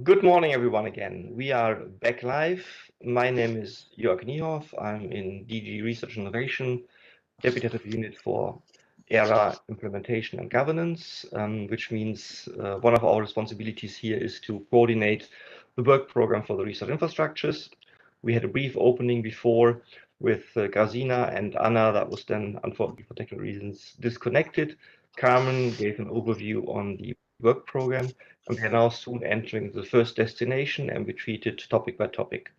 Good morning, everyone, again. We are back live. My name is Jörg Niehoff. I'm in DG Research Innovation, Deputy Unit for ERA Implementation and Governance, which means one of our responsibilities here is to coordinate the work program for the research infrastructures. We had a brief opening before with Grazina and Anna that was then, unfortunately for technical reasons, disconnected. Carmen gave an overview on the work program, and we are now soon entering the first destination, and we treat it topic by topic.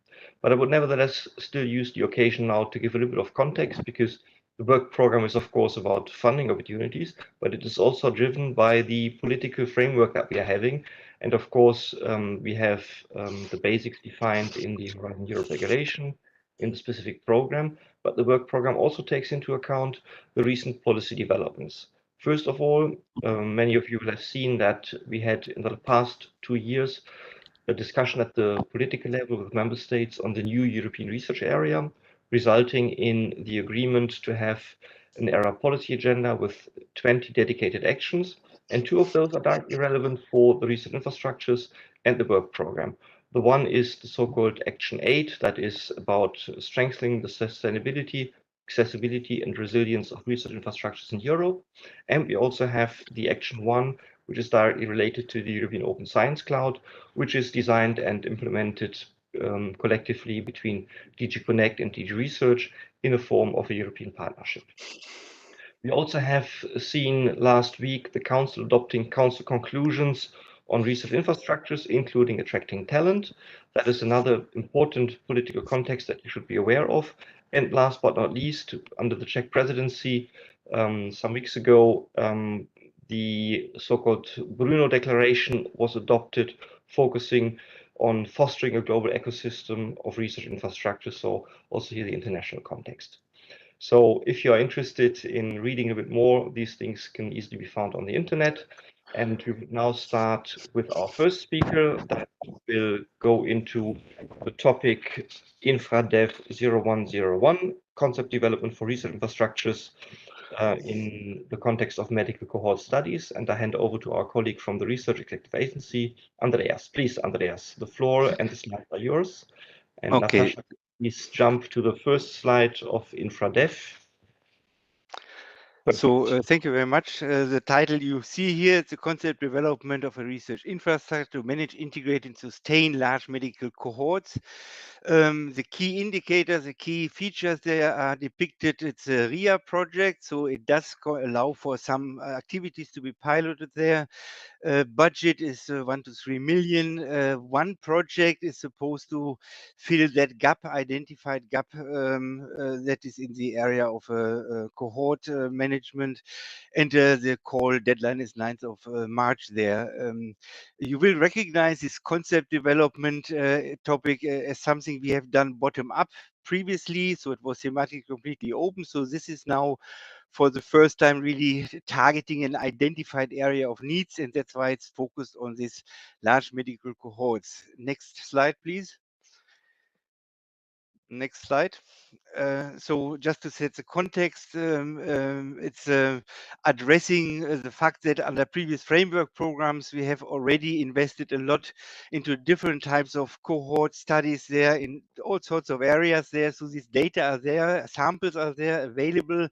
But I would nevertheless still use the occasion now to give a little bit of context, because the work program is, of course, about funding opportunities, but it is also driven by the political framework that we are having. And of course, we have the basics defined in the Horizon Europe regulation, in the specific program, but the work program also takes into account the recent policy developments. First of all, many of you will have seen that we had in the past 2 years a discussion at the political level with member states on the new European research area, resulting in the agreement to have an ERA policy agenda with 20 dedicated actions, and 2 of those are directly relevant for the research infrastructures and the work program. The one is the so-called Action 8, that is about strengthening the sustainability, accessibility, and resilience of research infrastructures in Europe. And we also have the Action 1, which is directly related to the European Open Science Cloud, which is designed and implemented collectively between DG Connect and DG Research in the form of a European partnership. We also have seen last week the Council adopting Council conclusions on research infrastructures, including attracting talent. That is another important political context that you should be aware of. And last but not least, under the Czech presidency, some weeks ago, the so-called Brno Declaration was adopted, focusing on fostering a global ecosystem of research infrastructure, so also here the international context. So if you are interested in reading a bit more, these things can easily be found on the internet. And we will now start with our first speaker that will go into the topic INFRADEV 0101, concept development for research infrastructures in the context of medical cohort studies. And I hand over to our colleague from the Research Executive Agency, Andreas. Please, Andreas, the floor and the slides are yours. And Okay. Natasha, please jump to the first slide of INFRADEV. So thank you very much. The title you see here is the concept development of a research infrastructure to manage, integrate, and sustain large medical cohorts. The key indicators, the key features there are depicted. It's a RIA project, so it does allow for some activities to be piloted there. Budget is 1 to 3 million. One project is supposed to fill that gap, identified gap that is in the area of cohort management, and the call deadline is 9th of March there. You will recognize this concept development topic as something we have done bottom up previously, so it was thematically completely open. So this is now for the first time really targeting an identified area of needs, and that's why it's focused on these large medical cohorts. Next slide, please. Next slide. So just to set the context, it's addressing the fact that under previous framework programs, we have already invested a lot into different types of cohort studies there in all sorts of areas there. So these data are there, samples are there available.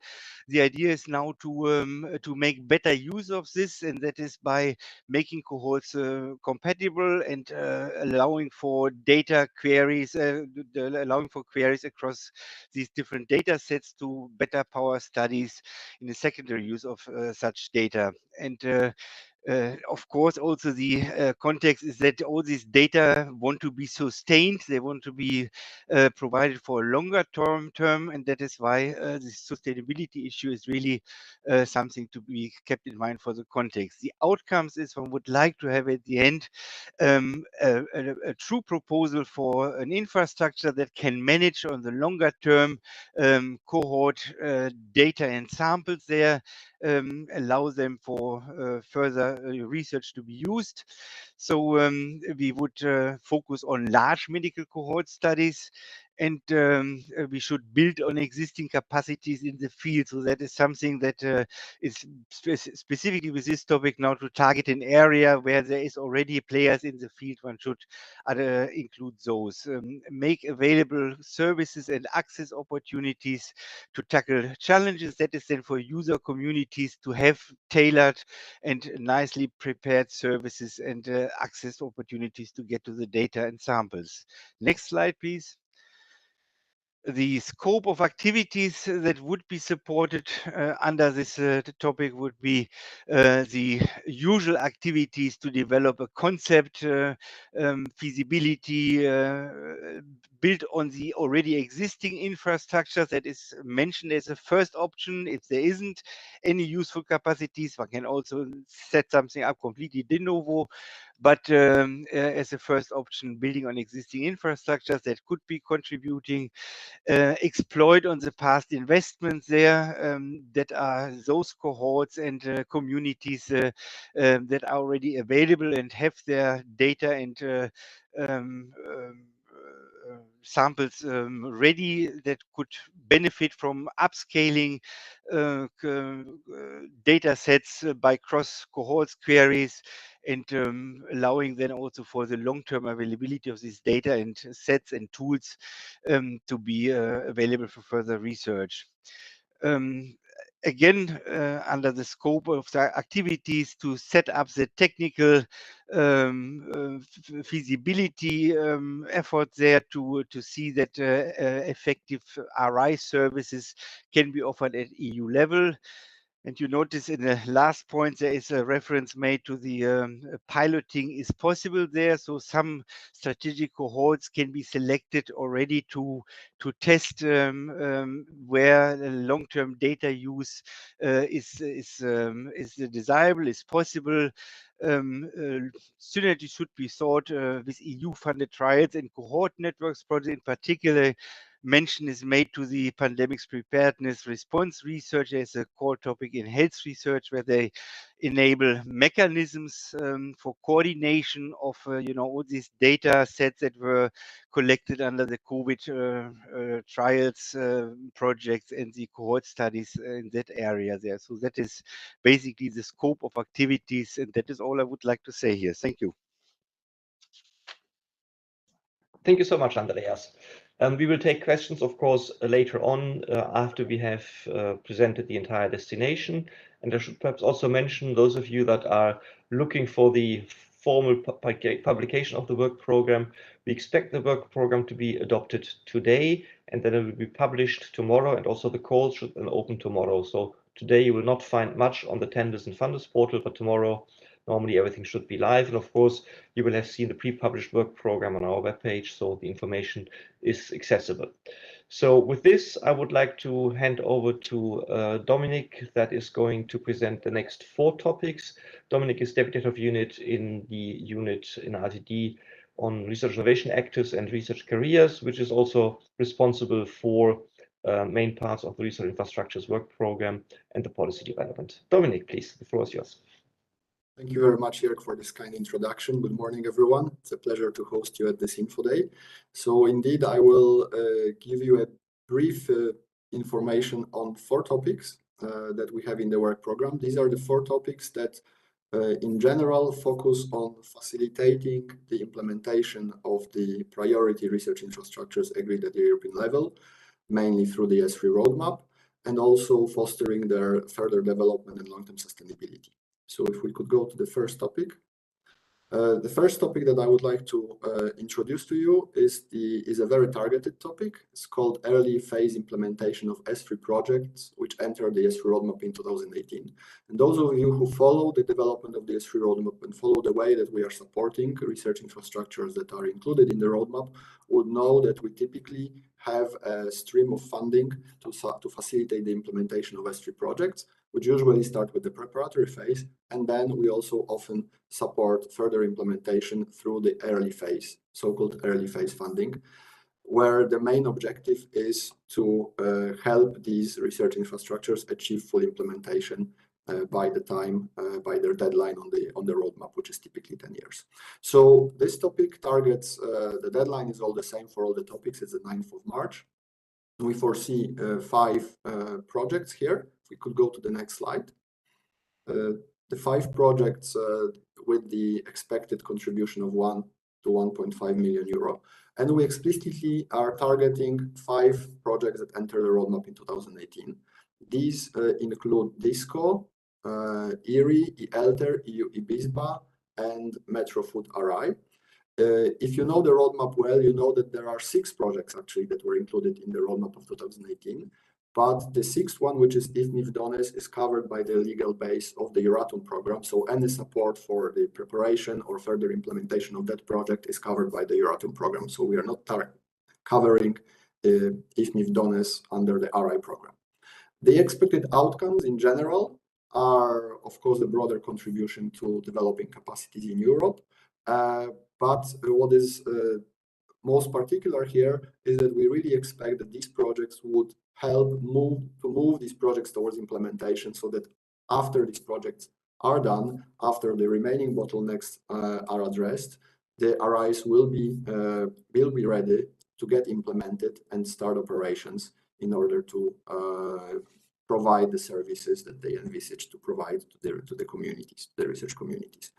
The idea is now to make better use of this, and that is by making cohorts compatible and allowing for data queries, allowing for queries across these different data sets to better power studies in the secondary use of such data. And of course, also the context is that all these data want to be sustained. They want to be provided for a longer term, and that is why the sustainability issue is really something to be kept in mind for the context. The outcomes is one would like to have at the end a true proposal for an infrastructure that can manage on the longer term cohort data and samples there, allow them for further research to be used. So we would focus on large medical cohort studies, and we should build on existing capacities in the field. So that is something that is specifically with this topic now to target an area where there is already players in the field. One should include those. Make available services and access opportunities to tackle challenges. That is then for user communities to have tailored and nicely prepared services and access opportunities to get to the data and samples. Next slide, please. The scope of activities that would be supported under this topic would be the usual activities to develop a concept, feasibility, built on the already existing infrastructure that is mentioned as a first option. If there isn't any useful capacities, one can also set something up completely de novo. But as a first option, building on existing infrastructures that could be contributing, exploit on the past investments there, that are those cohorts and communities that are already available and have their data and samples ready, that could benefit from upscaling data sets by cross cohorts queries, and allowing then also for the long-term availability of this data and sets and tools to be available for further research. Again, under the scope of the activities, to set up the technical feasibility effort there to see that effective RI services can be offered at EU level. And you notice in the last point, there is a reference made to the piloting is possible there. So some strategic cohorts can be selected already to test where long-term data use is desirable, is possible. Synergy should be sought with EU-funded trials and cohort networks projects. In particular, mention is made to the pandemics preparedness response research as a core topic in health research, where they enable mechanisms for coordination of all these data sets that were collected under the COVID trials projects and the cohort studies in that area there. So that is basically the scope of activities, and that is all I would like to say here. Thank you. Thank you so much, Andreas. We will take questions, of course, later on after we have presented the entire destination. And I should perhaps also mention those of you that are looking for the formal publication of the work program. We expect the work program to be adopted today, and then it will be published tomorrow, and also the calls should then open tomorrow. So today you will not find much on the tenders and funders portal, but tomorrow normally everything should be live. And of course, you will have seen the pre-published work program on our webpage, so the information is accessible. So with this, I would like to hand over to Dominic, that is going to present the next 4 topics. Dominic is Deputy Head of Unit in the unit in RTD on research innovation actors and research careers, which is also responsible for main parts of the research infrastructures work program and the policy development. Dominic, please, the floor is yours. Thank you very much, Jörg, for this kind introduction. Good morning, everyone. It's a pleasure to host you at this Info Day. So indeed, I will give you a brief information on 4 topics that we have in the work program. These are the 4 topics that in general focus on facilitating the implementation of the priority research infrastructures agreed at the European level, mainly through the ESFRI Roadmap, and also fostering their further development and long-term sustainability. So if we could go to the first topic. The first topic that I would like to introduce to you is a very targeted topic. It's called Early Phase Implementation of ESFRI Projects, which entered the ESFRI Roadmap in 2018. And those of you who follow the development of the ESFRI Roadmap and follow the way that we are supporting research infrastructures that are included in the roadmap would know that we typically have a stream of funding to facilitate the implementation of ESFRI projects, which usually start with the preparatory phase, and then we also often support further implementation through the early phase, so-called early phase funding, where the main objective is to help these research infrastructures achieve full implementation by their deadline on the roadmap, which is typically 10 years. So this topic targets, the deadline is all the same for all the topics. It's the 9th of March. We foresee 5 projects here. If we could go to the next slide. The 5 projects with the expected contribution of 1 to 1.5 million euro. And we explicitly are targeting 5 projects that enter the roadmap in 2018. These include DISCO, ERI, ELTER, EU IBISBA, and Metro Food RI. If you know the roadmap well, you know that there are 6 projects actually that were included in the roadmap of 2018. But the 6th one, which is IFMIF DONES, is covered by the legal base of the Euratom program. So any support for the preparation or further implementation of that project is covered by the Euratom program. So we are not covering IFMIF DONES under the RI program. The expected outcomes in general are, of course, a broader contribution to developing capacities in Europe. But what is most particular here is that we really expect that these projects would help move these projects towards implementation, so that after these projects are done, after the remaining bottlenecks are addressed, the RIs will be ready to get implemented and start operations in order to provide the services that they envisage to provide to the communities, the research communities.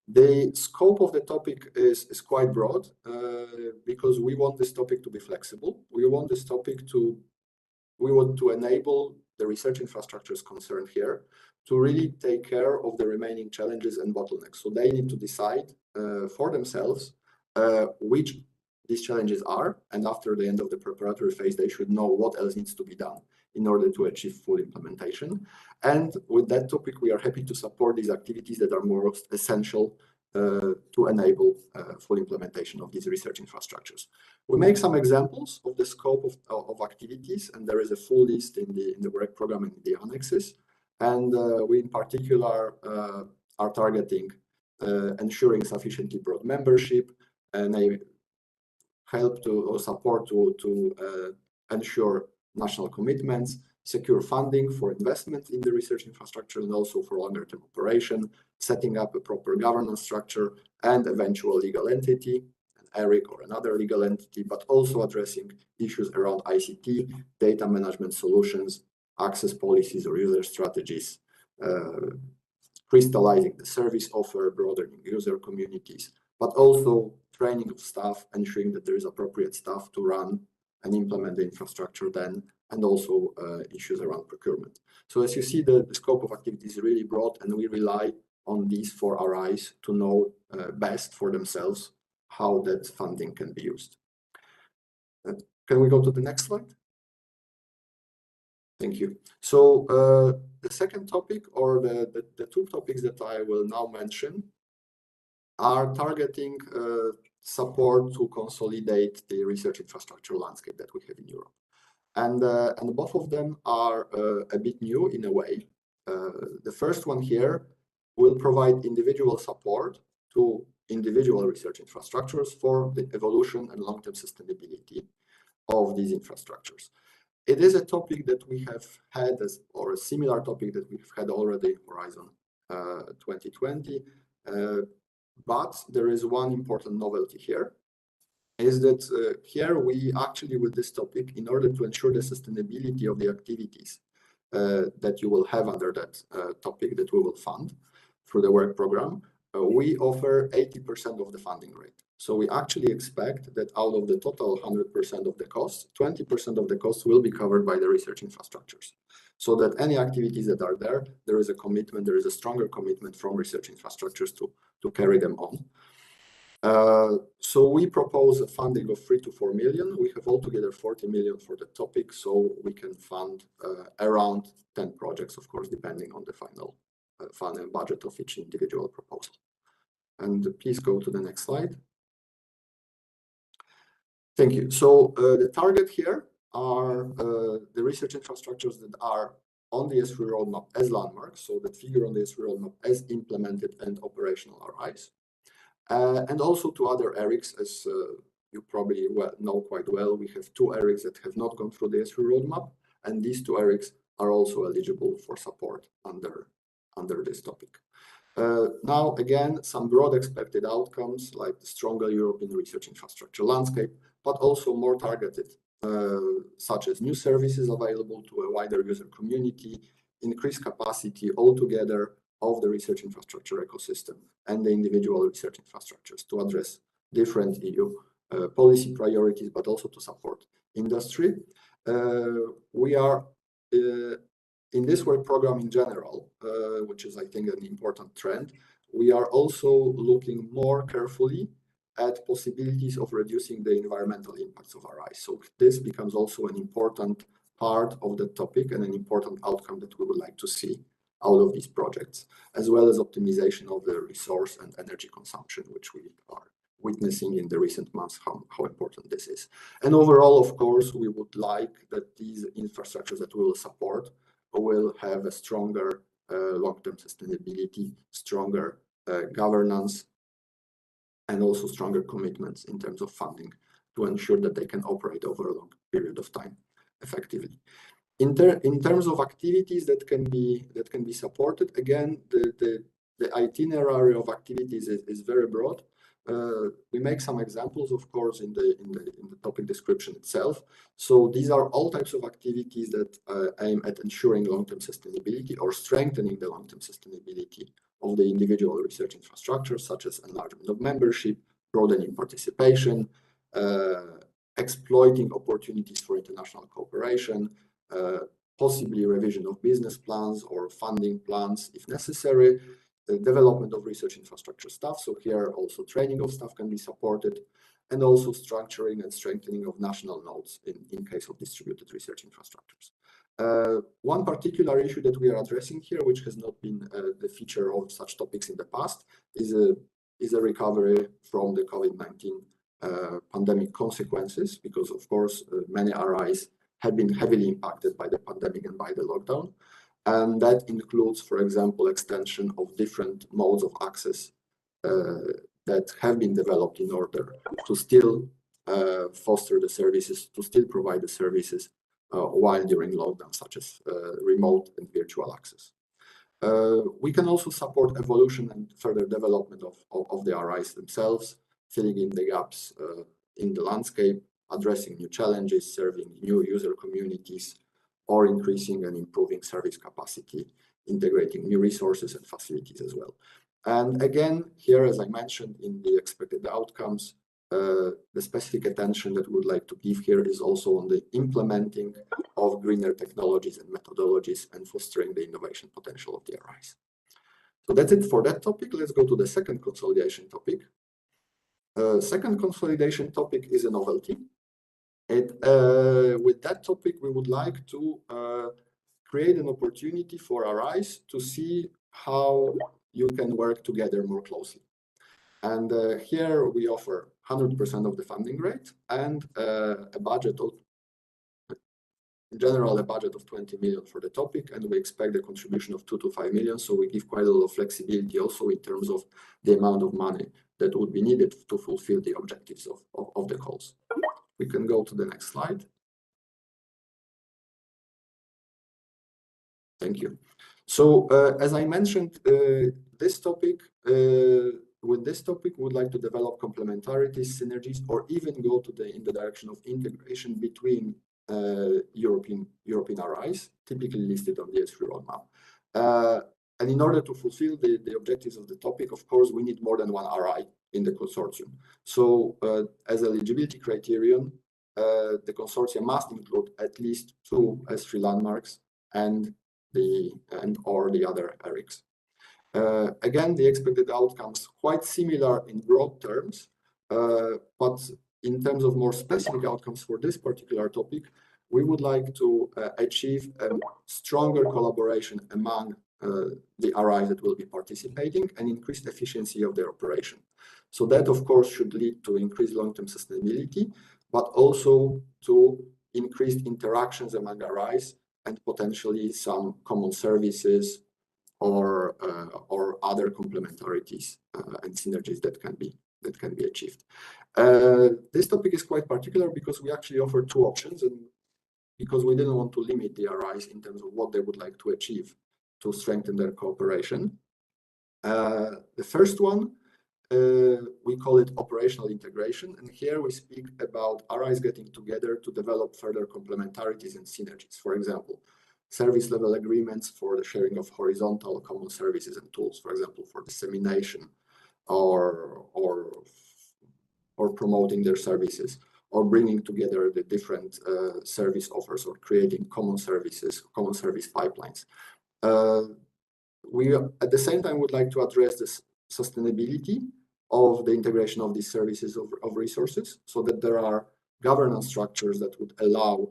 The scope of the topic is quite broad because we want this topic to be flexible. We want to enable the research infrastructures concerned here to really take care of the remaining challenges and bottlenecks. So they need to decide for themselves which these challenges are, and after the end of the preparatory phase, they should know what else needs to be done in order to achieve full implementation. And with that topic, we are happy to support these activities that are most essential to enable full implementation of these research infrastructures. We make some examples of the scope of activities, and there is a full list in the work program and in the annexes. And we in particular are targeting ensuring sufficiently broad membership, and they help to or support to ensure national commitments, secure funding for investment in the research infrastructure and also for longer-term operation, setting up a proper governance structure and eventual legal entity, an ERIC or another legal entity, but also addressing issues around ICT, data management solutions, access policies or user strategies, crystallizing the service offer, broadening user communities, but also training of staff, ensuring that there is appropriate staff to run and implement the infrastructure then, and also issues around procurement. So as you see, the scope of activity is really broad, and we rely on these 4 RIs to know best for themselves how that funding can be used. Can we go to the next slide? Thank you. So the second topic, or the 2 topics that I will now mention, are targeting support to consolidate the research infrastructure landscape that we have in Europe. And both of them are a bit new in a way. The first one here will provide individual support to individual research infrastructures for the evolution and long-term sustainability of these infrastructures. It is a topic that we have had, or a similar topic that we've had already in Horizon 2020, but there is one important novelty here, is that here we actually, with this topic, in order to ensure the sustainability of the activities that you will have under that topic that we will fund through the work program, we offer 80% of the funding rate. So we actually expect that out of the total 100% of the costs, 20% of the costs will be covered by the research infrastructures. So that any activities that are there, there is a commitment, there is a stronger commitment from research infrastructures to carry them on. So we propose a funding of 3 to 4 million. We have altogether 40 million for the topic, so we can fund around 10 projects, of course, depending on the final budget of each individual proposal. And please go to the next slide. Thank you. So the target here are the research infrastructures that are on the ESFRI roadmap as landmarks, so that figure on the ESFRI roadmap as implemented and operational RIs. And also to other ERICs, as you probably know quite well, we have 2 ERICs that have not gone through the ESFRI roadmap, and these 2 ERICs are also eligible for support under under this topic. Now, again, some broad expected outcomes like the stronger European research infrastructure landscape, but also more targeted, such as new services available to a wider user community, increased capacity altogether of the research infrastructure ecosystem and the individual research infrastructures to address different EU policy priorities, but also to support industry. We are in this work program in general, which is, I think, an important trend, we are also looking more carefully at possibilities of reducing the environmental impacts of RIs. So this becomes also an important part of the topic and an important outcome that we would like to see out of these projects, as well as optimization of the resource and energy consumption, which we are witnessing in the recent months, how important this is. And overall, of course, we would like that these infrastructures that we will support will have a stronger long-term sustainability, stronger governance, and also stronger commitments in terms of funding to ensure that they can operate over a long period of time effectively. In terms of activities that can be supported, again, the itinerary of activities is very broad. We make some examples, of course, in the topic description itself. So these are all types of activities that aim at ensuring long-term sustainability or strengthening the long-term sustainability of the individual research infrastructure, such as enlargement of membership, broadening participation, exploiting opportunities for international cooperation, possibly revision of business plans or funding plans if necessary, the development of research infrastructure staff. So here also training of staff can be supported, and also structuring and strengthening of national nodes in case of distributed research infrastructures. One particular issue that we are addressing here, which has not been the feature of such topics in the past, is a recovery from the COVID-19 pandemic consequences, because of course many RIs have been heavily impacted by the pandemic and by the lockdown. And that includes, for example, extension of different modes of access that have been developed in order to still foster the services, to still provide the services while during lockdown, such as remote and virtual access. We can also support evolution and further development of the RIs themselves, filling in the gaps in the landscape, addressing new challenges, serving new user communities, or increasing and improving service capacity, integrating new resources and facilities as well. And again, here, as I mentioned in the expected outcomes, the specific attention that we would like to give here is also on the implementing of greener technologies and methodologies and fostering the innovation potential of the RIs. So that's it for that topic. Let's go to the second consolidation topic. Second consolidation topic is a novelty. With that topic, we would like to create an opportunity for RIs to see how you can work together more closely. And here we offer 100% of the funding rate and a budget of, in general, a budget of 20 million for the topic, and we expect a contribution of 2 to 5 million. So we give quite a lot of flexibility also in terms of the amount of money that would be needed to fulfill the objectives of the calls. We can go to the next slide. Thank you. So as I mentioned, this topic, with this topic, we would like to develop complementarities, synergies, or even go in the direction of integration between European RIs, typically listed on the ESFRI Roadmap. And in order to fulfill the objectives of the topic, of course, we need more than one RI in the consortium. So as eligibility criterion, the consortium must include at least 2 ESFRI landmarks and or the other ERICs. Again, the expected outcomes quite similar in broad terms, but in terms of more specific outcomes for this particular topic, we would like to achieve a stronger collaboration among the RIs that will be participating and increased efficiency of their operation. So that, of course, should lead to increased long-term sustainability, but also to increased interactions among RIs and potentially some common services or other complementarities and synergies that can be achieved. This topic is quite particular because we actually offer 2 options, and because we didn't want to limit the RIs in terms of what they would like to achieve to strengthen their cooperation. The first one, we call it operational integration, and here we speak about RIs getting together to develop further complementarities and synergies. For example, service level agreements for the sharing of horizontal common services and tools, for example, for dissemination or promoting their services, or bringing together the different service offers, or creating common services, common service pipelines. We at the same time would like to address this sustainability of the integration of these services of resources, so that there are governance structures that would allow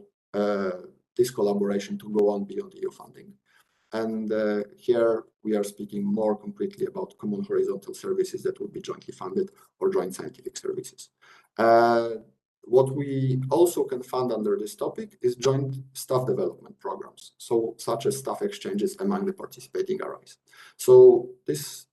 this collaboration to go on beyond EU funding. And here we are speaking more concretely about common horizontal services that would be jointly funded, or joint scientific services. What we also can fund under this topic is joint staff development programs, so such as staff exchanges among the participating RIs. So this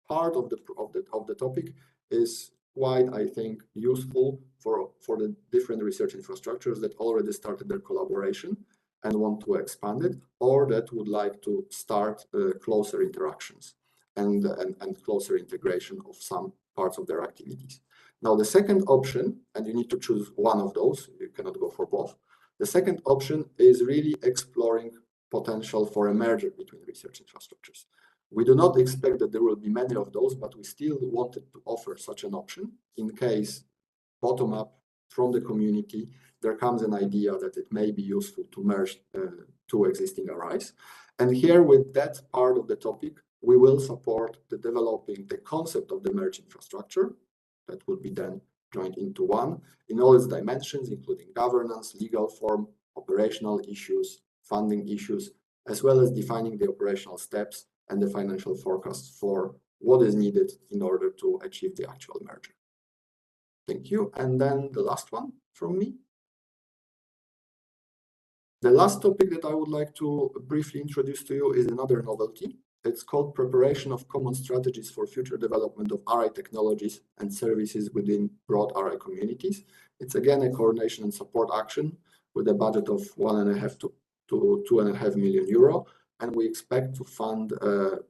part of the topic is quite, I think, useful for the different research infrastructures that already started their collaboration and want to expand it, or that would like to start closer interactions and closer integration of some parts of their activities. Now, the second option, and you need to choose one of those, you cannot go for both. The second option is really exploring potential for a merger between research infrastructures. We do not expect that there will be many of those, but we still wanted to offer such an option in case, bottom up from the community, there comes an idea that it may be useful to merge two existing RIs. And here, with that part of the topic, we will support the developing the concept of the merged infrastructure that will be then joined into one in all its dimensions, including governance, legal form, operational issues, funding issues, as well as defining the operational steps and the financial forecasts for what is needed in order to achieve the actual merger. Thank you. And then the last one from me. The last topic that I would like to briefly introduce to you is another novelty. It's called Preparation of Common Strategies for Future Development of RI Technologies and Services within Broad RI Communities. It's again a coordination and support action with a budget of 1.5 to 2.5 million euro, and we expect to fund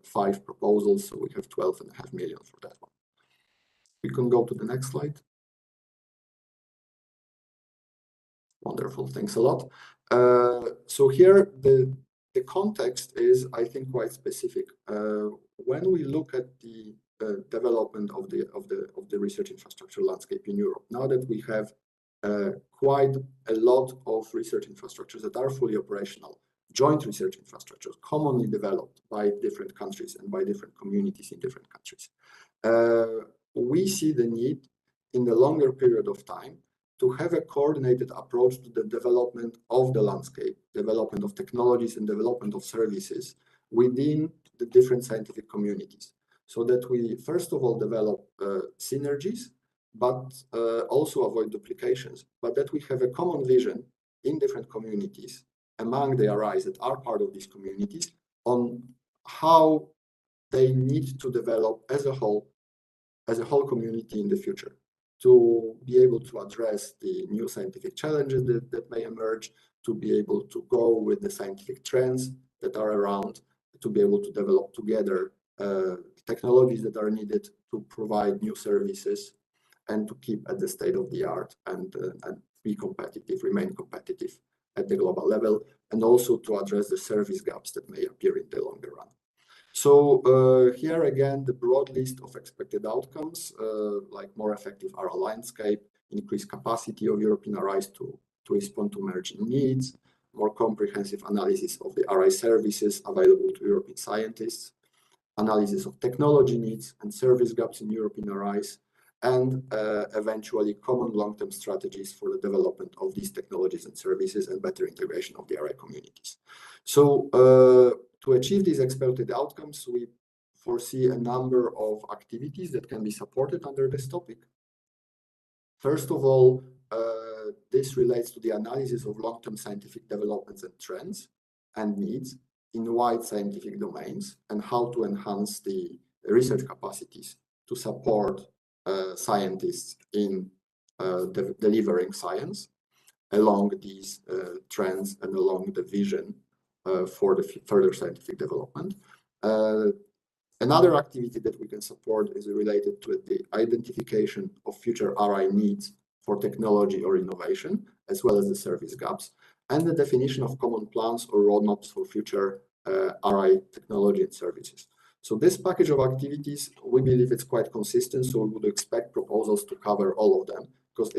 5 proposals, so we have 12.5 million for that one. We can go to the next slide. Wonderful, thanks a lot. So here the context is, I think, quite specific. When we look at the development of the research infrastructure landscape in Europe, now that we have quite a lot of research infrastructures that are fully operational, joint research infrastructures commonly developed by different countries and by different communities in different countries, we see the need in the longer period of time to have a coordinated approach to the development of the landscape, development of technologies and development of services within the different scientific communities, so that we first of all develop synergies, but also avoid duplications, but that we have a common vision in different communities among the RIs that are part of these communities on how they need to develop as a whole community in the future, to be able to address the new scientific challenges that may emerge, to be able to go with the scientific trends that are around, to be able to develop together technologies that are needed to provide new services, and to keep at the state of the art and be competitive, remain competitive at the global level, and also to address the service gaps that may appear in the longer run. So here again, the broad list of expected outcomes, like more effective RI landscape, increased capacity of European RIs to respond to emerging needs, more comprehensive analysis of the RI services available to European scientists, analysis of technology needs and service gaps in European RIs, and eventually common long-term strategies for the development of these technologies and services and better integration of the RI communities. So to achieve these expected outcomes, we foresee a number of activities that can be supported under this topic. First of all, this relates to the analysis of long-term scientific developments and trends and needs in wide scientific domains, and how to enhance the research capacities to support scientists in delivering science along these trends and along the vision for the further scientific development. Another activity that we can support is related to the identification of future RI needs for technology or innovation, as well as the service gaps, and the definition of common plans or roadmaps for future RI technology and services. So this package of activities, we believe it's quite consistent, so we would expect proposals to cover all of them, because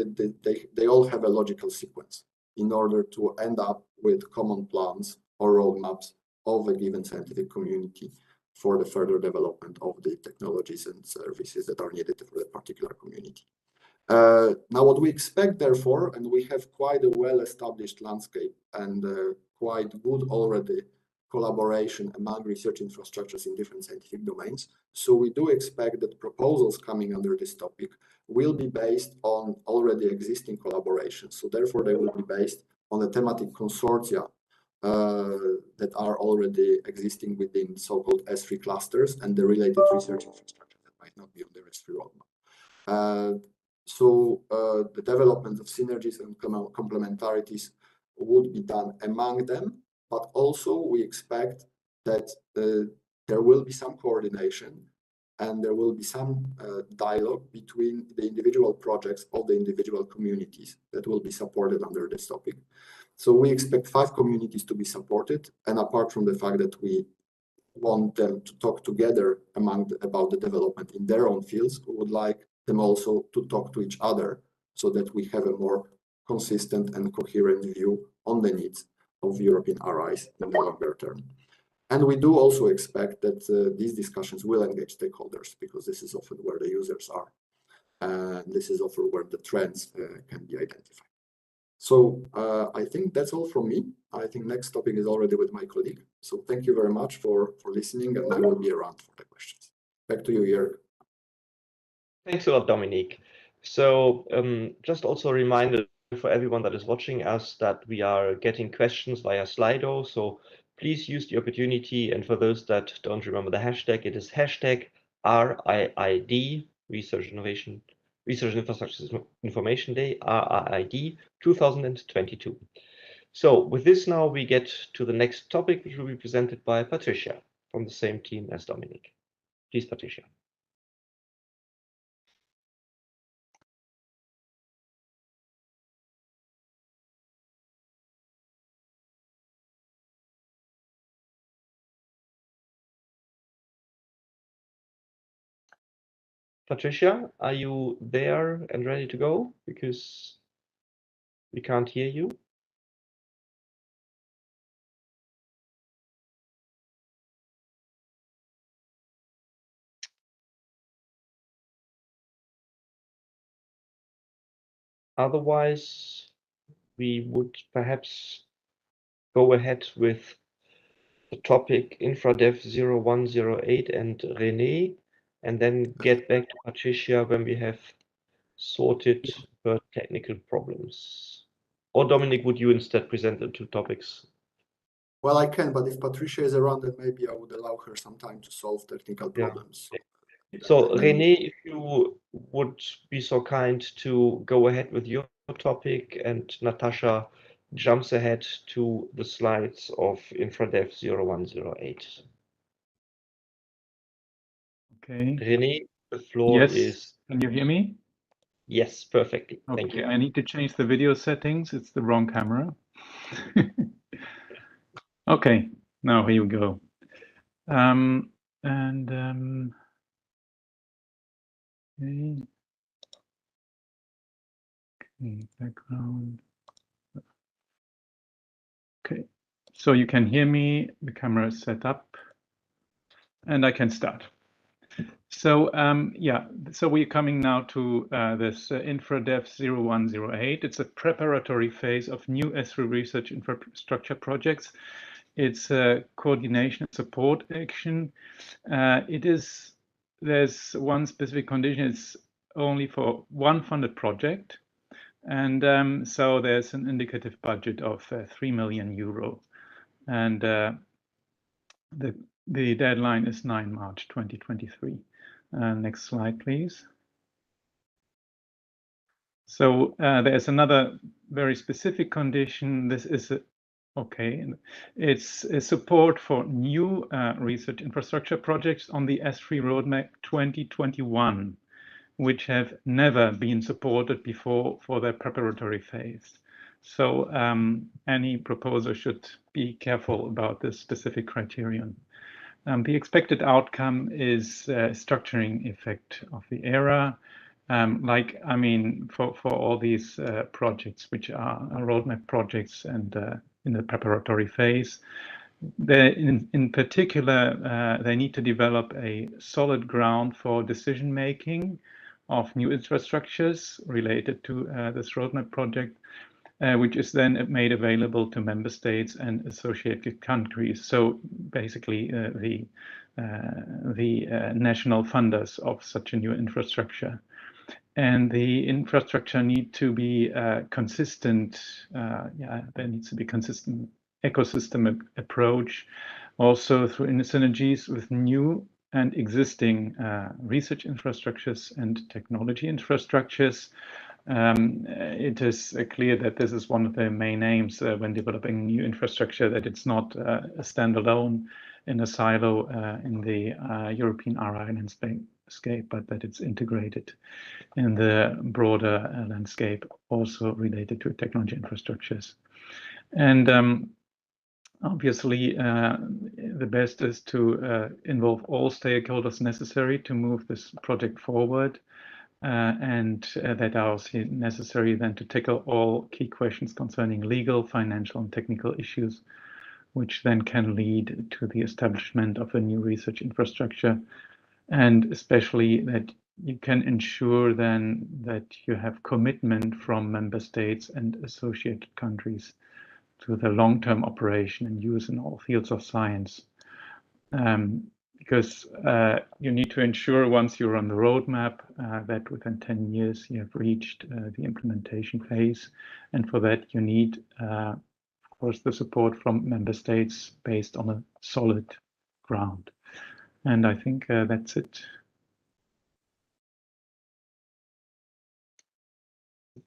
they all have a logical sequence in order to end up with common plans or roadmaps of a given scientific community for the further development of the technologies and services that are needed for that particular community. Now, what we expect, therefore, and we have quite a well-established landscape and quite good already collaboration among research infrastructures in different scientific domains. So we do expect that proposals coming under this topic will be based on already existing collaborations. So therefore, they will be based on the thematic consortia that are already existing within so-called ESFRI clusters and the related research infrastructure that might not be on the ESFRI roadmap. So the development of synergies and complementarities would be done among them, but also we expect that there will be some coordination and there will be some dialogue between the individual projects of the individual communities that will be supported under this topic. So we expect 5 communities to be supported, and apart from the fact that we want them to talk together about the development in their own fields, we would like them also to talk to each other so that we have a more consistent and coherent view on the needs of European RIs in the longer term. And we do also expect that these discussions will engage stakeholders, because this is often where the users are, and this is often where the trends can be identified. So I think that's all from me. I think next topic is already with my colleague. So thank you very much for listening, and I will be around for the questions. Back to you, Jörg. Thanks a lot, Dominique. So just also a reminder for everyone that is watching us that we are getting questions via Slido. So please use the opportunity. And for those that don't remember the hashtag, it is hashtag RIID, Research Infrastructure Information Day, RIID 2022. So with this now, we get to the next topic, which will be presented by Patricia from the same team as Dominique. Please, Patricia. Patricia, are you there and ready to go? Because we can't hear you. Otherwise, we would perhaps go ahead with the topic INFRADEV 0108 and René, and then get back to Patricia when we have sorted her technical problems. Or Dominic, would you instead present the 2 topics? Well, I can, but if Patricia is around, then maybe I would allow her some time to solve technical problems. Yeah. So René, if you would be so kind to go ahead with your topic, and Natasha jumps ahead to the slides of INFRADEV 0108. Okay. René, the floor is... Can you hear me? Yes, perfectly. Okay. Thank you. I need to change the video settings. It's the wrong camera. Okay, now here we go. Okay, background. Okay, so you can hear me. The camera is set up, and I can start. So yeah, so we're coming now to this INFRADEV 0108. It's a preparatory phase of new ESFRI research infrastructure projects. It's a coordination support action. There's one specific condition. It's only for one funded project. And so there's an indicative budget of 3 million euro. And the deadline is 9 March 2023. Next slide, please. So there's another very specific condition. This is Okay, it's a support for new research infrastructure projects on the ESFRI Roadmap 2021, which have never been supported before for their preparatory phase. So any proposer should be careful about this specific criterion. The expected outcome is structuring effect of the ERA. For all these projects, which are roadmap projects and in the preparatory phase, in particular, they need to develop a solid ground for decision making of new infrastructures related to this roadmap project, which is then made available to member states and associated countries. So basically, the national funders of such a new infrastructure. And the infrastructure need to be consistent. There needs to be consistent ecosystem approach, also through synergies with new and existing research infrastructures and technology infrastructures. It is clear that this is one of the main aims when developing new infrastructure, that it's not a standalone in a silo in the European RI landscape, but that it's integrated in the broader landscape, also related to technology infrastructures. And obviously, the best is to involve all stakeholders necessary to move this project forward. And that are also necessary then to tackle all key questions concerning legal, financial, and technical issues, which then can lead to the establishment of a new research infrastructure. And especially that you can ensure then that you have commitment from member states and associated countries to the long-term operation and use in all fields of science. Because you need to ensure once you're on the roadmap that within 10 years you have reached the implementation phase. And for that you need, of course, the support from member states based on a solid ground. And I think that's it.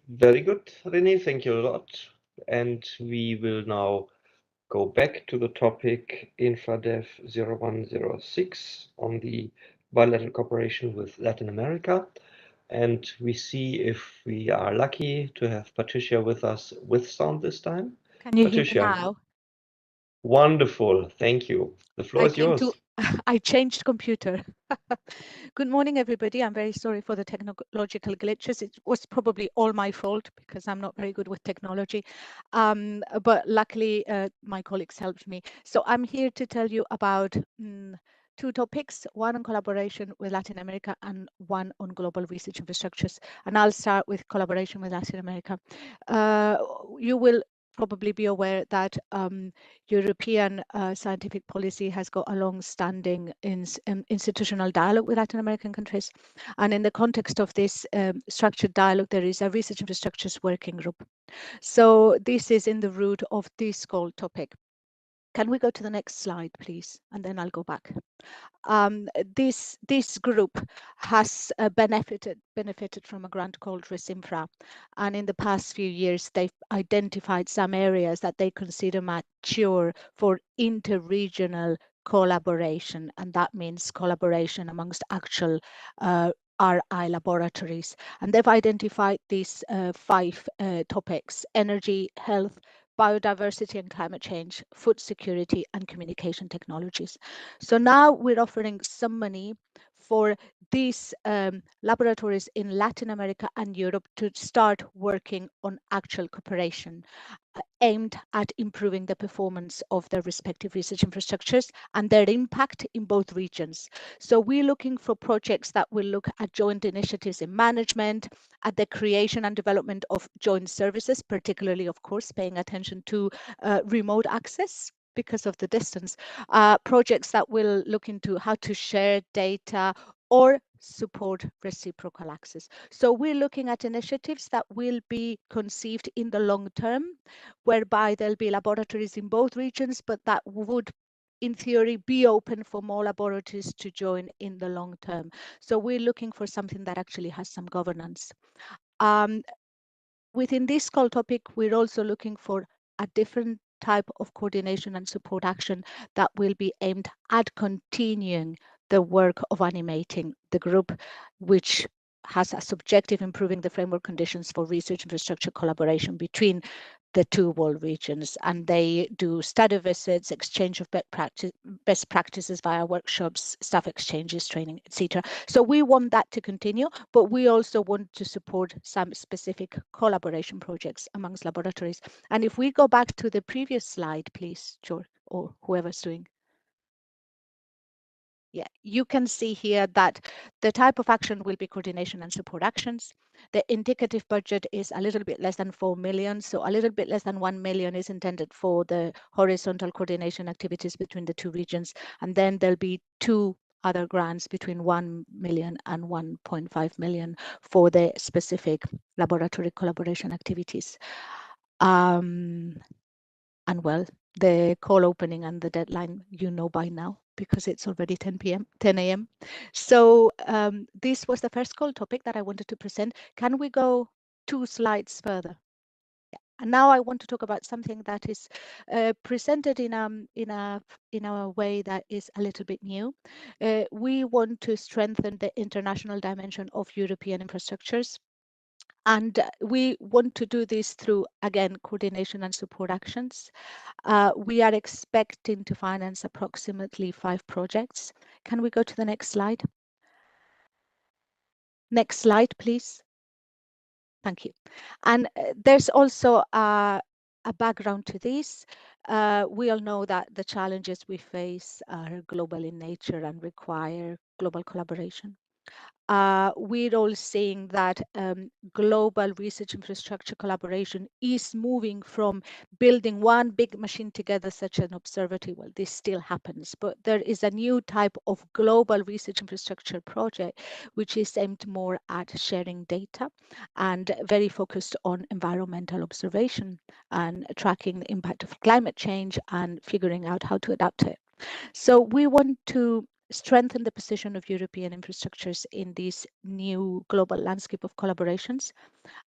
Very good, René, thank you a lot. And we will now go back to the topic INFRADEV 0106 on the bilateral cooperation with Latin America. And we see if we are lucky to have Patricia with us with sound this time. Can you Patricia, hear me now? Wonderful, thank you. The floor is yours. I changed computer. Good morning, everybody. I'm very sorry for the technological glitches. It was probably all my fault because I'm not very good with technology. But luckily, my colleagues helped me. So I'm here to tell you about two topics, one on collaboration with Latin America and one on global research infrastructures. And I'll start with collaboration with Latin America. You will probably be aware that European scientific policy has got a long-standing institutional dialogue with Latin American countries. And in the context of this structured dialogue, there is a research infrastructures working group. So this is in the root of this whole topic. Can we go to the next slide, please? And then I'll go back. This group has benefited from a grant called RESINFRA, and in the past few years they've identified some areas that they consider mature for interregional collaboration, and that means collaboration amongst actual RI laboratories. And they've identified these 5 topics: energy, health, biodiversity and climate change, food security, and communication technologies. So now we're offering some money for these laboratories in Latin America and Europe to start working on actual cooperation aimed at improving the performance of their respective research infrastructures and their impact in both regions. So we're looking for projects that will look at joint initiatives in management, at the creation and development of joint services, particularly, of course, paying attention to remote access because of the distance, projects that will look into how to share data or support reciprocal access. So we're looking at initiatives that will be conceived in the long term, whereby there'll be laboratories in both regions, but that would, in theory, be open for more laboratories to join in the long term. So we're looking for something that actually has some governance. Within this call topic, we're also looking for a different type of coordination and support action that will be aimed at continuing the work of animating the group, which has as objective improving the framework conditions for research infrastructure collaboration between the two world regions. And they do study visits, exchange of best practices via workshops, staff exchanges, training, etc. So we want that to continue, but we also want to support some specific collaboration projects amongst laboratories. And if we go back to the previous slide, please, George, or whoever's doing. Yeah, you can see here that the type of action will be coordination and support actions. The indicative budget is a little bit less than 4 million, so a little bit less than 1 million is intended for the horizontal coordination activities between the two regions, and then there'll be 2 other grants between 1 million and 1.5 million for the specific laboratory collaboration activities. And well, the call opening and the deadline, you know by now, because it's already 10 a.m. So this was the first call topic that I wanted to present. Can we go 2 slides further? Yeah. And now I want to talk about something that is presented in a way that is a little bit new. We want to strengthen the international dimension of European infrastructures. And we want to do this through, again, coordination and support actions. We are expecting to finance approximately 5 projects. Can we go to the next slide? Next slide, please. Thank you. And there's also a background to this. We all know that the challenges we face are global in nature and require global collaboration. We're all seeing that global research infrastructure collaboration is moving from building one big machine together, such an observatory. Well, this still happens, but there is a new type of global research infrastructure project, which is aimed more at sharing data and very focused on environmental observation and tracking the impact of climate change and figuring out how to adapt to it. So we want to strengthen the position of European infrastructures in this new global landscape of collaborations.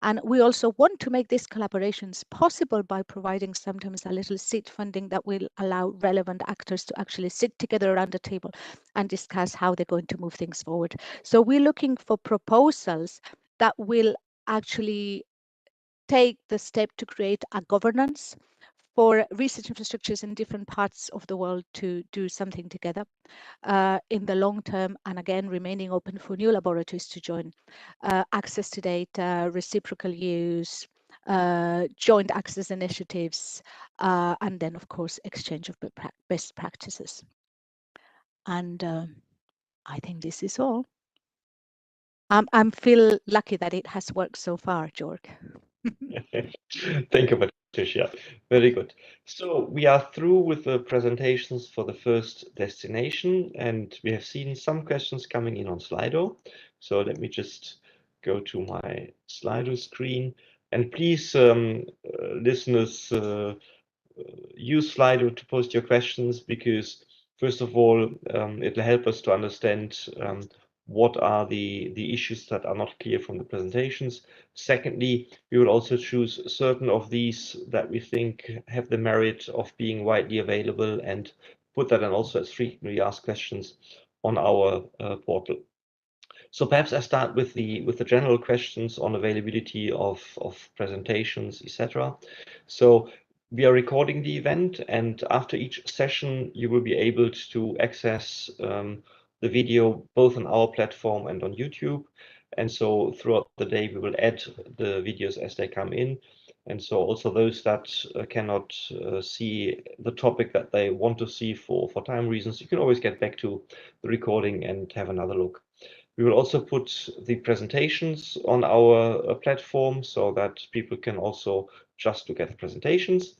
And we also want to make these collaborations possible by providing sometimes a little seed funding that will allow relevant actors to actually sit together around the table and discuss how they're going to move things forward. So we're looking for proposals that will actually take the step to create a governance for research infrastructures in different parts of the world to do something together in the long term, and again, remaining open for new laboratories to join. Access to data, reciprocal use, joint access initiatives, and then, of course, exchange of best practices. And I think this is all. I feel lucky that it has worked so far, Georg. Thank you, Patricia. Very good. So we are through with the presentations for the first destination, and we have seen some questions coming in on Slido. So let me just go to my Slido screen. And please, listeners, use Slido to post your questions, because first of all, it'll help us to understand what are the issues that are not clear from the presentations. Secondly, we will also choose certain of these that we think have the merit of being widely available and put that in also as frequently asked questions on our portal. So perhaps I start with the general questions on availability of presentations, etc. So we are recording the event, and after each session, you will be able to access the video both on our platform and on YouTube. And so throughout the day, we will add the videos as they come in. And so also those that cannot see the topic that they want to see for time reasons, you can always get back to the recording and have another look. We will also put the presentations on our platform so that people can also just look at the presentations.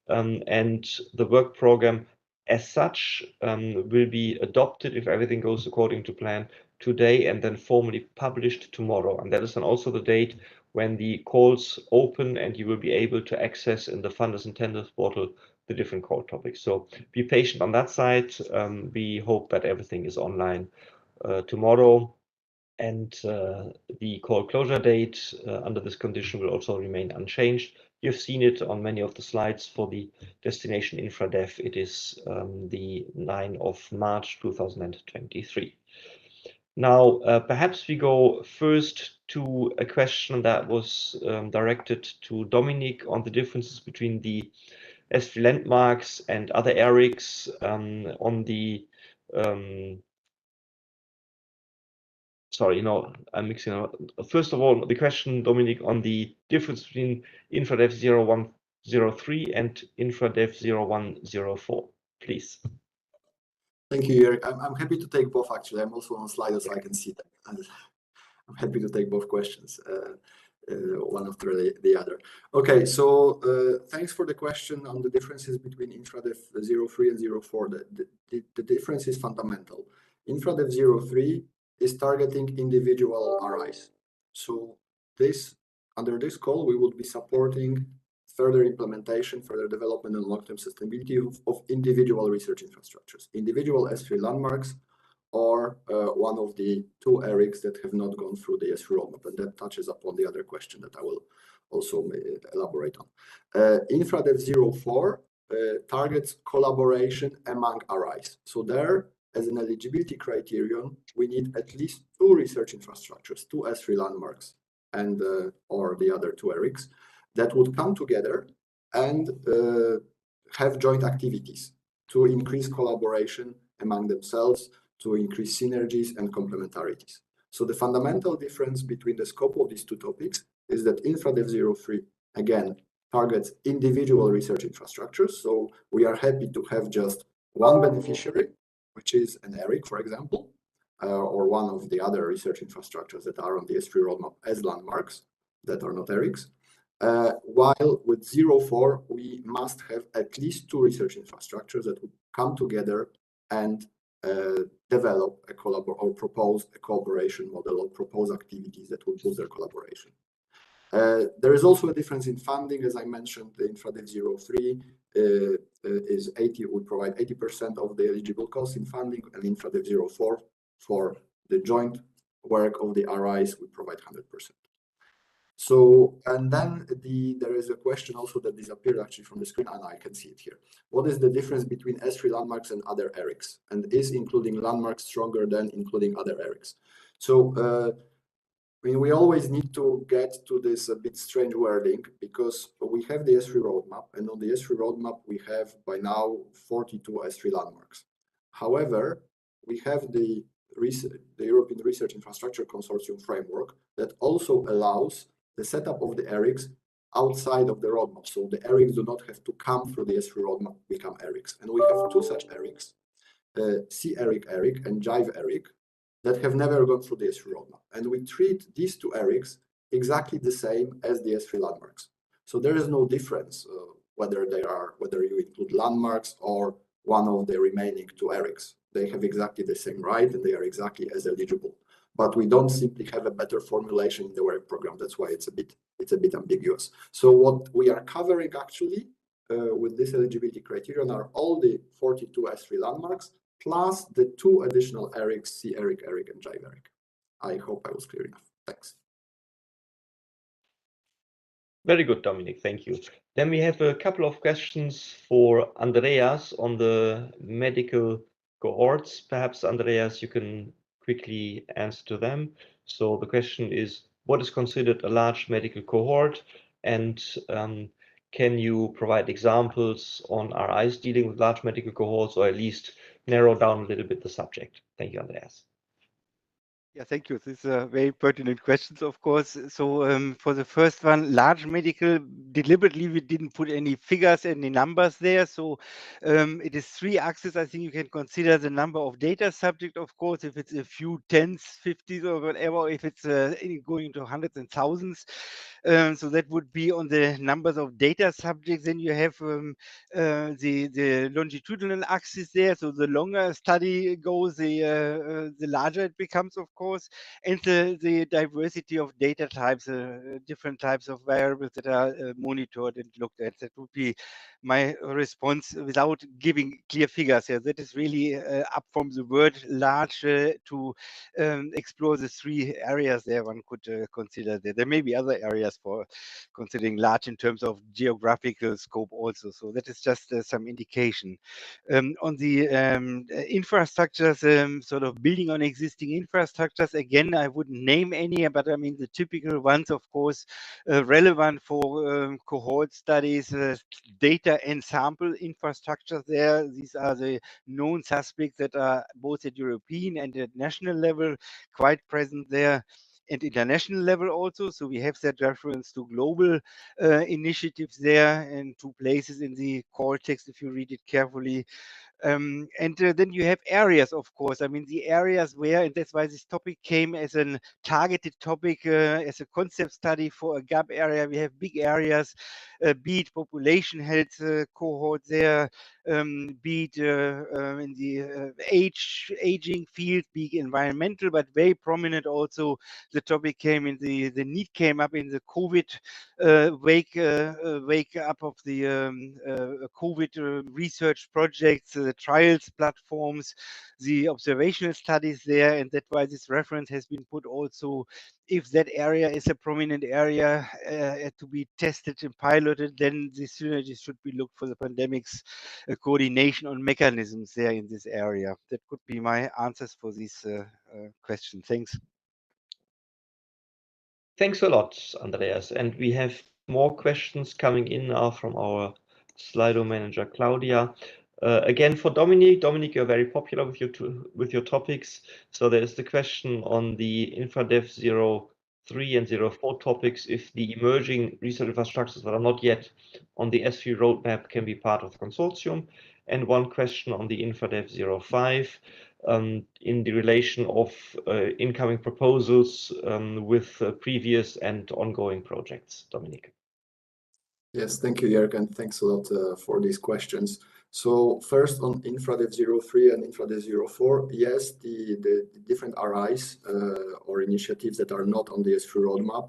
And the work program as such will be adopted, if everything goes according to plan, today, and then formally published tomorrow. And that is then also the date when the calls open and you will be able to access in the funders and tenders portal the different call topics. So be patient on that side. We hope that everything is online tomorrow. And the call closure date under this condition will also remain unchanged. You've seen it on many of the slides for the destination INFRADEV. It is the 9th of March 2023. Now, perhaps we go first to a question that was directed to Dominic on the differences between the ESFRI landmarks and other ERICs on the sorry, no, I'm mixing up. First of all, the question, Dominic, on the difference between INFRADEV 0103 and INFRADEV 0104, please. Thank you, Eric. I'm happy to take both, actually. I'm also on Slido, so I can see them. I'm happy to take both questions, one after the other. Okay, so thanks for the question on the differences between INFRADEV 03 and 04. The difference is fundamental. INFRADEV 03 is targeting individual RIs. So under this call, we will be supporting further implementation, further development and long-term sustainability of individual research infrastructures, individual ESFRI landmarks, or one of the two ERICs that have not gone through the ESFRI Roadmap, and that touches upon the other question that I will also elaborate on. INFRADEV 04 targets collaboration among RIs. So there, as an eligibility criterion, we need at least two research infrastructures, two ESFRI landmarks, and or the other two ERICs that would come together and have joint activities to increase collaboration among themselves, to increase synergies and complementarities. So the fundamental difference between the scope of these two topics is that INFRADEV 03, again, targets individual research infrastructures. So we are happy to have just one beneficiary, which is an ERIC, for example, or one of the other research infrastructures that are on the ESFRI Roadmap as landmarks that are not ERICs. While with 04, we must have at least two research infrastructures that would come together and develop or propose a cooperation model or propose activities that will boost their collaboration. There is also a difference in funding. As I mentioned, the INFRADEV 03 would provide 80% of the eligible costs in funding, and INFRADEV 04 for the joint work of the RIs would provide 100%. So, and then there is a question also that disappeared actually from the screen, and I can see it here. What is the difference between ESFRI landmarks and other ERICs? And is including landmarks stronger than including other ERICs? So, I mean, we always need to get to this a bit strange wording, because we have the ESFRI Roadmap, and on the ESFRI Roadmap, we have by now 42 ESFRI landmarks. However, we have the European Research Infrastructure Consortium framework that also allows the setup of the ERICs outside of the roadmap. So the ERICs do not have to come through the ESFRI Roadmap to become ERICs. And we have two such ERICs, C-ERIC and Jive-ERIC, that have never gone through the ESFRI Roadmap. And we treat these two ERICs exactly the same as the ESFRI landmarks. So there is no difference whether you include landmarks or one of the remaining two ERICs. They have exactly the same right, and they are exactly as eligible. But we don't simply have a better formulation in the work program. That's why it's a bit ambiguous. So what we are covering actually with this eligibility criterion are all the 42 ESFRI landmarks plus the two additional ERICs, C-ERIC, and Jive-ERIC. I hope I was clear enough. Thanks. Very good, Dominic. Thank you. Then we have a couple of questions for Andreas on the medical cohorts. Perhaps, Andreas, you can quickly answer to them. So the question is, what is considered a large medical cohort? And can you provide examples on RIs dealing with large medical cohorts, or at least narrow down a little bit the subject? Thank you, Andreas. Yeah, thank you. These are very pertinent questions, of course. So for the first one, large medical, deliberately we didn't put any figures, any numbers there. So it is three axes. I think you can consider the number of data subject, of course, if it's a few tens, 50s or whatever, if it's going into hundreds and thousands. So that would be on the numbers of data subjects. Then you have the longitudinal axis there. So the longer a study goes, the larger it becomes, of course. And the diversity of data types, different types of variables that are monitored and looked at. That would be my response without giving clear figures here. That is really up from the word large to explore the three areas there one could consider. There may be other areas for considering large in terms of geographical scope also. So that is just some indication. On the infrastructures, sort of building on existing infrastructures, again, I wouldn't name any, but I mean the typical ones, of course, relevant for cohort studies, data and sample infrastructure there. These are the known suspects that are both at European and at national level quite present there, and international level also. So we have that reference to global initiatives there and two places in the core text if you read it carefully. And then you have areas, of course. I mean, the areas where, and that's why this topic came as a targeted topic, as a concept study for a gap area. We have big areas, be it population health cohort there, be it in the aging field, be it environmental, but very prominent also. The topic came in the need came up in the COVID wake up of the COVID research projects, the trials platforms, the observational studies there, and that's why this reference has been put also. If that area is a prominent area to be tested and piloted, then the synergies should be looked for the pandemics coordination on mechanisms there in this area. That could be my answers for this question. Thanks. Thanks a lot, Andreas. And we have more questions coming in now from our Slido manager, Claudia. Again, for Dominic, you're very popular with your topics. So there's the question on the INFRADEV 03 and 04 topics, if the emerging research infrastructures that are not yet on the ESFRI roadmap can be part of the consortium. And one question on the INFRADEV 05. In the relation of incoming proposals with previous and ongoing projects. Dominic. Yes, thank you, Jörg, and thanks a lot for these questions. So first on INFRADEV 03 and INFRADEV 04, yes, the different RIs or initiatives that are not on the ESFRI roadmap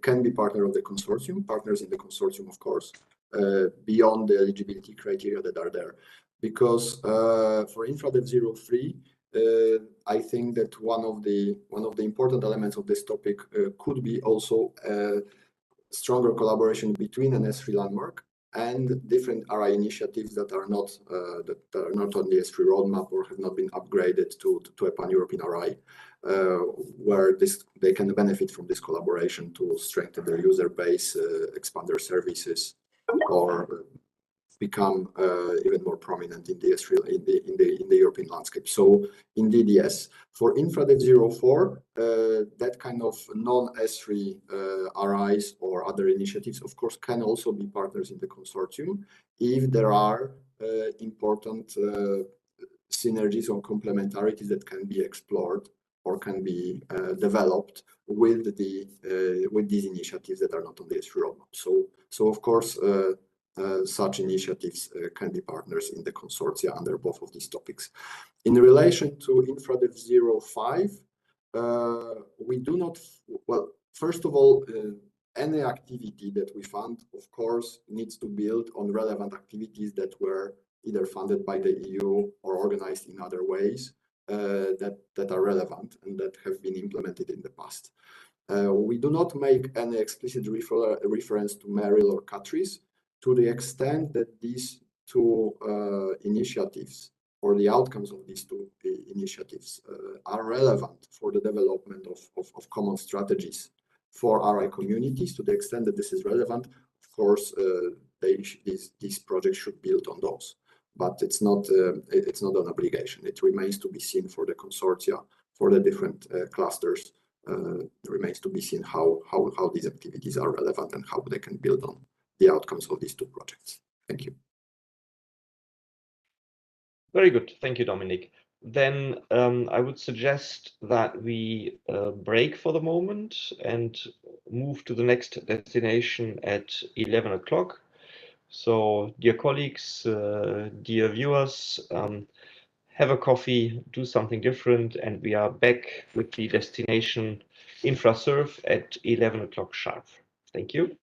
can be partners in the consortium, of course, beyond the eligibility criteria that are there. Because for INFRADEV 03, I think that one of the important elements of this topic could be also stronger collaboration between an ESFRI landmark and different RI initiatives that are not on the ESFRI roadmap or have not been upgraded to a pan-European RI, where they can benefit from this collaboration to strengthen their user base, expand their services, or become even more prominent in the ESFRI in the European landscape. So indeed, yes. For INFRADEV 04, that kind of non-ESFRI RIs or other initiatives, of course, can also be partners in the consortium if there are important synergies or complementarities that can be explored or can be developed with these initiatives that are not on the ESFRI roadmap. So of course, such initiatives can be partners in the consortia under both of these topics. In relation to INFRADEV 05, we do not, well, first of all, any activity that we fund, of course, needs to build on relevant activities that were either funded by the EU or organized in other ways that are relevant and that have been implemented in the past. We do not make any explicit reference to Merrill or Catrice, to the extent that these two initiatives or the outcomes of these two initiatives are relevant for the development of common strategies for RI communities. To the extent that this is relevant, of course, these projects should build on those. But it's not an obligation. It remains to be seen for the consortia, for the different clusters. It remains to be seen how these activities are relevant and how they can build on the outcomes of these two projects. Thank you. Very good. Thank you, Dominic. Then I would suggest that we break for the moment and move to the next destination at 11 o'clock. So, dear colleagues, dear viewers, have a coffee, do something different, and we are back with the destination InfraServe at 11 o'clock sharp. Thank you.